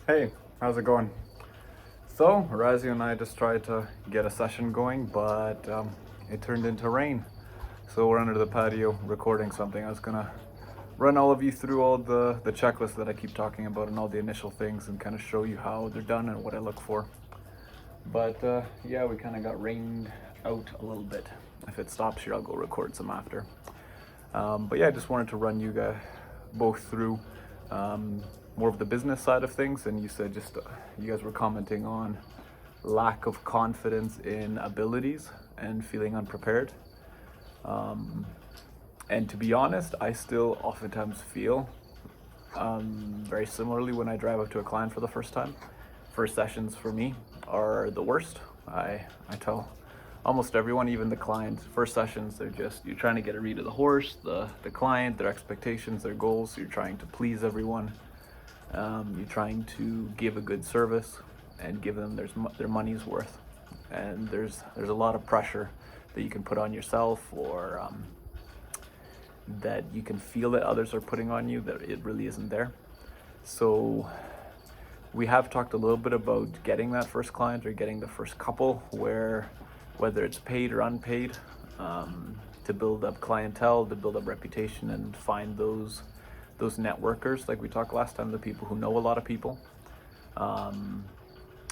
Hey, how's it going? So, Razi and I just tried to get a session going, but it turned into rain. So we're under the patio recording something. I was gonna run all of you through all the checklists that I keep talking about and all the initial things and kind of show you how they're done and what I look for. But yeah, we kind of got rained out a little bit. If it stops here, I'll go record some after. But yeah, I just wanted to run you guys both through um, more of the business side of things. And you said just you guys were commenting on lack of confidence in abilities and feeling unprepared. Um, and to be honest, I still oftentimes feel very similarly when I drive up to a client for the first time. First sessions for me are the worst. I tell almost everyone, even the client, first sessions, they're just, you're trying to get a read of the horse, the client, their expectations, their goals. You're trying to please everyone. You're trying to give a good service and give them their money's worth. And there's a lot of pressure that you can put on yourself, or that you can feel that others are putting on you, that it really isn't there. So we have talked a little bit about getting that first client or getting the first couple, where whether it's paid or unpaid, to build up clientele, to build up reputation, and find those networkers, like we talked last time, the people who know a lot of people.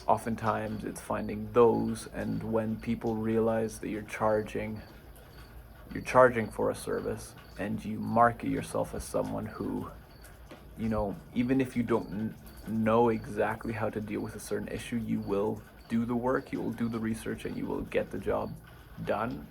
Oftentimes it's finding those, and when people realize that you're charging for a service and you market yourself as someone who, even if you don't know exactly how to deal with a certain issue, you will do the work, you will do the research, and you will get the job done.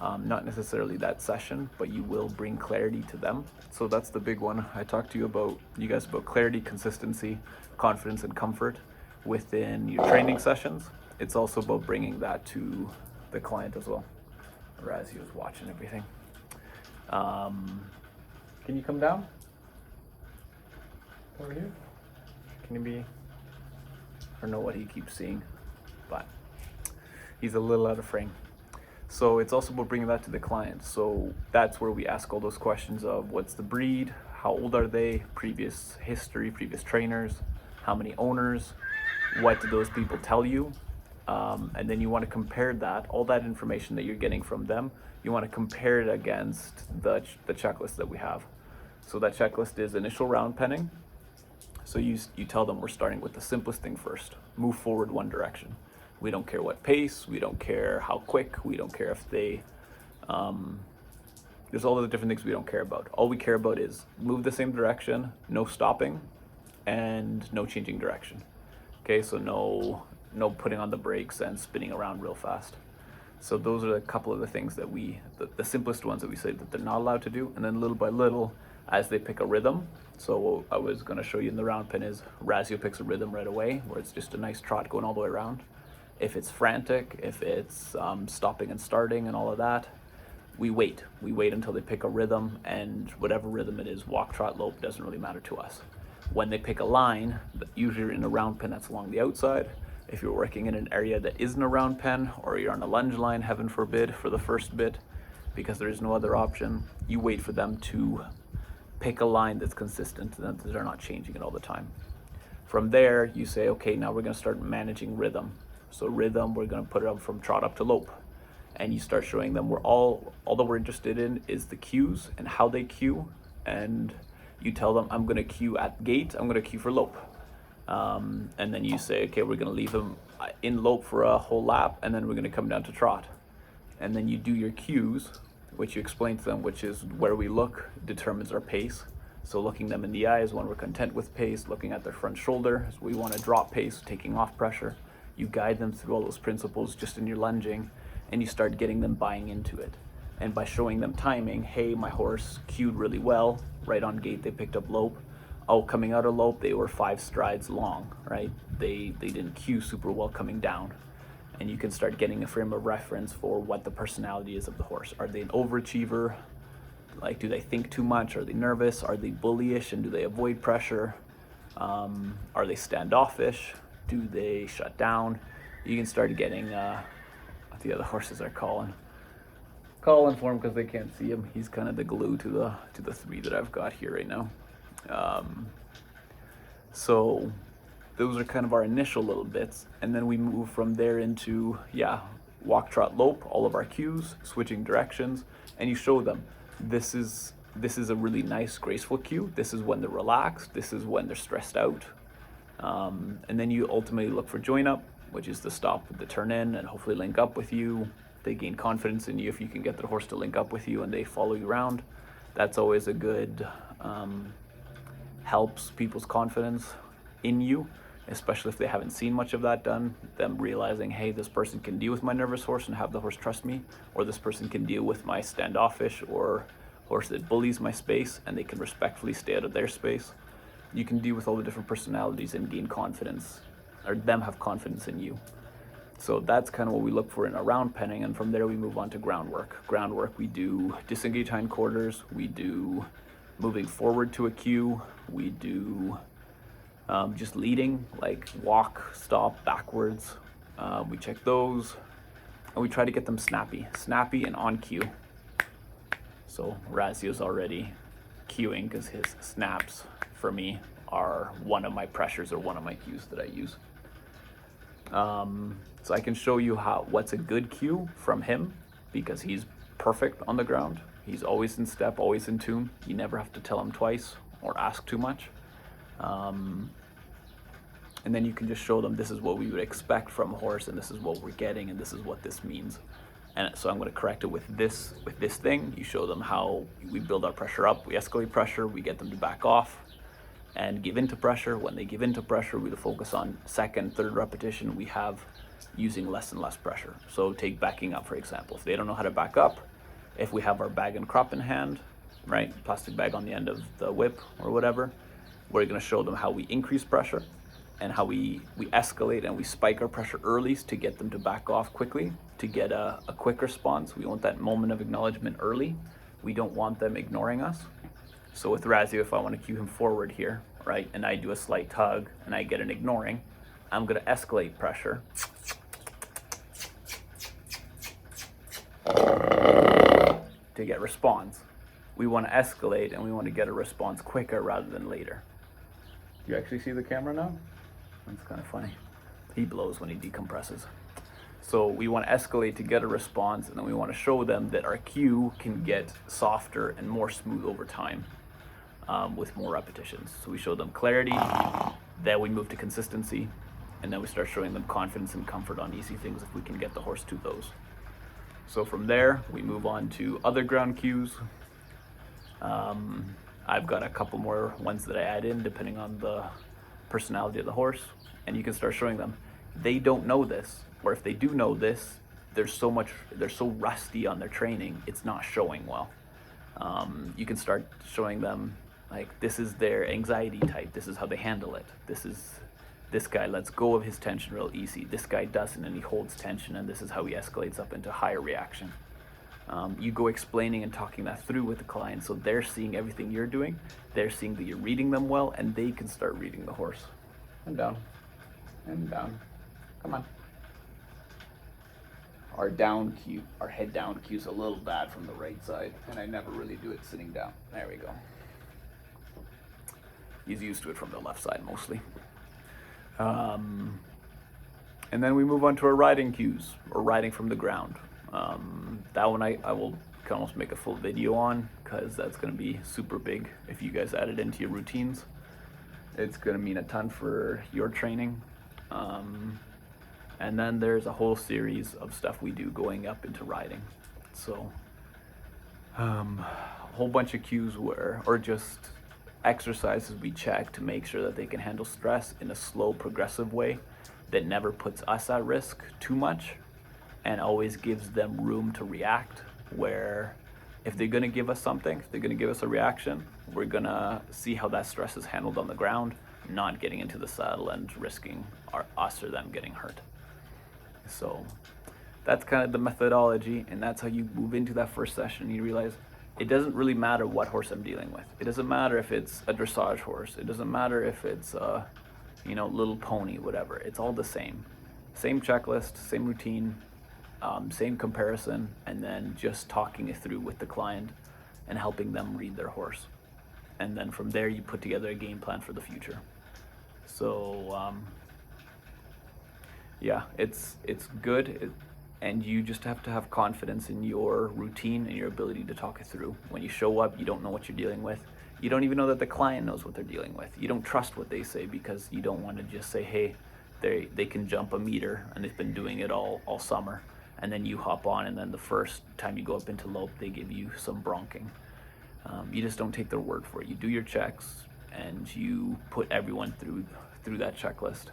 Not necessarily that session, but you will bring clarity to them. So that's the big one. I talked to you guys about clarity, consistency, confidence, and comfort within your training sessions. It's also about bringing that to the client as well. Razzie was watching everything. Can you come down over here? Can you be? I don't know what he keeps seeing, but he's a little out of frame. So it's also about bringing that to the client. So that's where we ask all those questions of what's the breed, how old are they, previous history, previous trainers, how many owners, what do those people tell you? And then you want to compare that, all that information that you're getting from them, you want to compare it against the checklist that we have. So that checklist is initial round penning. So you tell them we're starting with the simplest thing first. Move forward one direction. We don't care what pace, we don't care how quick, we don't care if they, there's all the different things we don't care about. All we care about is move the same direction, no stopping, and no changing direction. Okay, so no putting on the brakes and spinning around real fast. So those are a couple of the things that the simplest ones that we say that they're not allowed to do. And then little by little, as they pick a rhythm. So what I was gonna show you in the round pin is Razio picks a rhythm right away, where it's just a nice trot going all the way around. If it's frantic, if it's stopping and starting and all of that, we wait until they pick a rhythm, and whatever rhythm it is, walk, trot, lope, doesn't really matter to us. When they pick a line, usually in a round pin that's along the outside, if you're working in an area that isn't a round pen, or you're on a lunge line, heaven forbid, for the first bit, because there is no other option, you wait for them to pick a line that's consistent, and that they're not changing it all the time. From there, you say, okay, now we're gonna start managing rhythm. So rhythm, we're gonna put it up from trot up to lope. And you start showing them all that we're interested in is the cues and how they cue. And you tell them, I'm gonna cue at gate, I'm gonna cue for lope. And then you say, okay, we're gonna leave them in lope for a whole lap, and then we're gonna come down to trot. And then you do your cues, which you explain to them, which is where we look determines our pace. So looking them in the eyes when we're content with pace, looking at their front shoulder, so we want to drop pace, taking off pressure. You guide them through all those principles just in your lunging, and you start getting them buying into it. And by showing them timing, hey, my horse cued really well, right on gate they picked up lope. Oh, coming out of lope, they were 5 strides long, right? They didn't cue super well coming down. And you can start getting a frame of reference for what the personality is of the horse. Are they an overachiever? Like, do they think too much? Are they nervous? Are they bullyish and do they avoid pressure? Are they standoffish? Do they shut down? You can start getting, the other horses are calling for him because they can't see him. He's kind of the glue to the 3 that I've got here right now. So those are kind of our initial little bits, and then we move from there into, walk, trot, lope, all of our cues, switching directions, and you show them this is a really nice, graceful cue. This is when they're relaxed. This is when they're stressed out. And then you ultimately look for join up, which is the stop, the turn in, and hopefully link up with you. They gain confidence in you if you can get the horse to link up with you and they follow you around. That's always a good, helps people's confidence in you, especially if they haven't seen much of that done. Them realizing, hey, this person can deal with my nervous horse and have the horse trust me, or this person can deal with my standoffish or horse that bullies my space and they can respectfully stay out of their space. You can deal with all the different personalities and gain confidence, or them have confidence in you. So that's kind of what we look for in our round penning, and from there we move on to groundwork. Groundwork, we do disengage hindquarters, we do moving forward to a cue, we do just leading, like walk, stop, backwards. We check those, and we try to get them snappy and on cue. So Razio's already cueing because his snaps for me are one of my pressures or one of my cues that I use. So I can show you what's a good cue from him, because he's perfect on the ground. He's always in step, always in tune. You never have to tell him twice or ask too much. And then you can just show them this is what we would expect from a horse, and this is what we're getting, and this is what this means. And so I'm going to correct it with this thing. You show them how we build our pressure up, we escalate pressure, we get them to back off and give into pressure. When they give into pressure, we focus on second, third repetition. We have using less and less pressure. So take backing up, for example. If they don't know how to back up, if we have our bag and crop in hand, right, plastic bag on the end of the whip or whatever, we're going to show them how we increase pressure and how we escalate and we spike our pressure early to get them to back off quickly, to get a quick response. We want that moment of acknowledgement early. We don't want them ignoring us. So with Razio, if I want to cue him forward here, right, and I do a slight tug and I get an ignoring, I'm going to escalate pressure to get response. We want to escalate and we want to get a response quicker rather than later. Do you actually see the camera now? That's kind of funny. He blows when he decompresses. So we want to escalate to get a response, and then we want to show them that our cue can get softer and more smooth over time with more repetitions. So we show them clarity, then we move to consistency, and then we start showing them confidence and comfort on easy things if we can get the horse to those. So from there, we move on to other ground cues. I've got a couple more ones that I add in depending on the personality of the horse, and you can start showing them. They don't know this, or if they do know this, they're so rusty on their training, it's not showing well. You can start showing them, like, this is their anxiety type, this is how they handle it. This guy lets go of his tension real easy, this guy doesn't and he holds tension, and this is how he escalates up into higher reaction. You go explaining and talking that through with the client, so they're seeing everything you're doing, they're seeing that you're reading them well, and they can start reading the horse. And down, and down, come on. Our down cue, our head down cue is a little bad from the right side, and I never really do it sitting down. There we go. He's used to it from the left side mostly. And then we move on to our riding cues, or riding from the ground. That one I can almost make a full video on, because that's going to be super big if you guys add it into your routines. It's going to mean a ton for your training. And then there's a whole series of stuff we do going up into riding. So a whole bunch of cues or just exercises we check to make sure that they can handle stress in a slow, progressive way that never puts us at risk too much, and always gives them room to react, where if they're going to give us something, if they're going to give us a reaction, we're going to see how that stress is handled on the ground, not getting into the saddle and risking us or them getting hurt. So that's kind of the methodology, and that's how you move into that first session. You realize it doesn't really matter what horse I'm dealing with. It doesn't matter if it's a dressage horse. It doesn't matter if it's a, little pony, whatever. It's all the same. Same checklist, same routine, same comparison, and then just talking it through with the client and helping them read their horse. And then from there, you put together a game plan for the future. So yeah, it's good, and you just have to have confidence in your routine and your ability to talk it through. When you show up, you don't know what you're dealing with. You don't even know that the client knows what they're dealing with. You don't trust what they say because you don't want to just say, hey, they can jump a meter and they've been doing it all summer, and then you hop on, and then the first time you go up into lope, they give you some bronking. You just don't take their word for it. You do your checks and you put everyone through that checklist.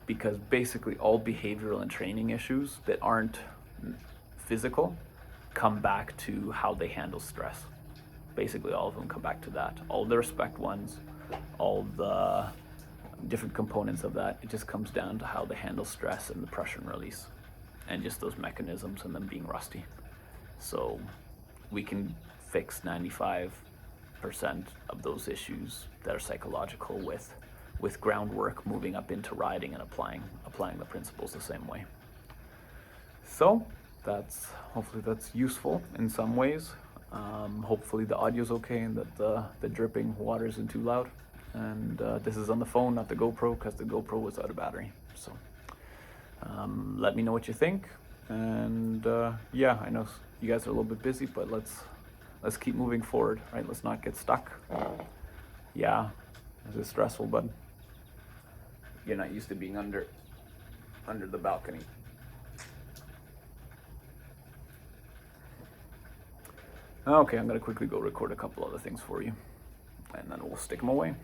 Because basically all behavioral and training issues that aren't physical come back to how they handle stress. Basically all of them come back to that. All the respect ones, all the different components of that, it just comes down to how they handle stress and the pressure and release, and just those mechanisms and them being rusty. So we can fix 95% of those issues that are psychological with groundwork, moving up into riding and applying the principles the same way. So hopefully that's useful in some ways. Hopefully the audio's okay and that the dripping water isn't too loud. And this is on the phone, not the GoPro, because the GoPro was out of battery. So let me know what you think. And yeah, I know you guys are a little bit busy, but let's keep moving forward, right? Let's not get stuck. Yeah, this is stressful, bud. You're not used to being under the balcony. Okay, I'm gonna quickly go record a couple other things for you, and then we'll stick them away.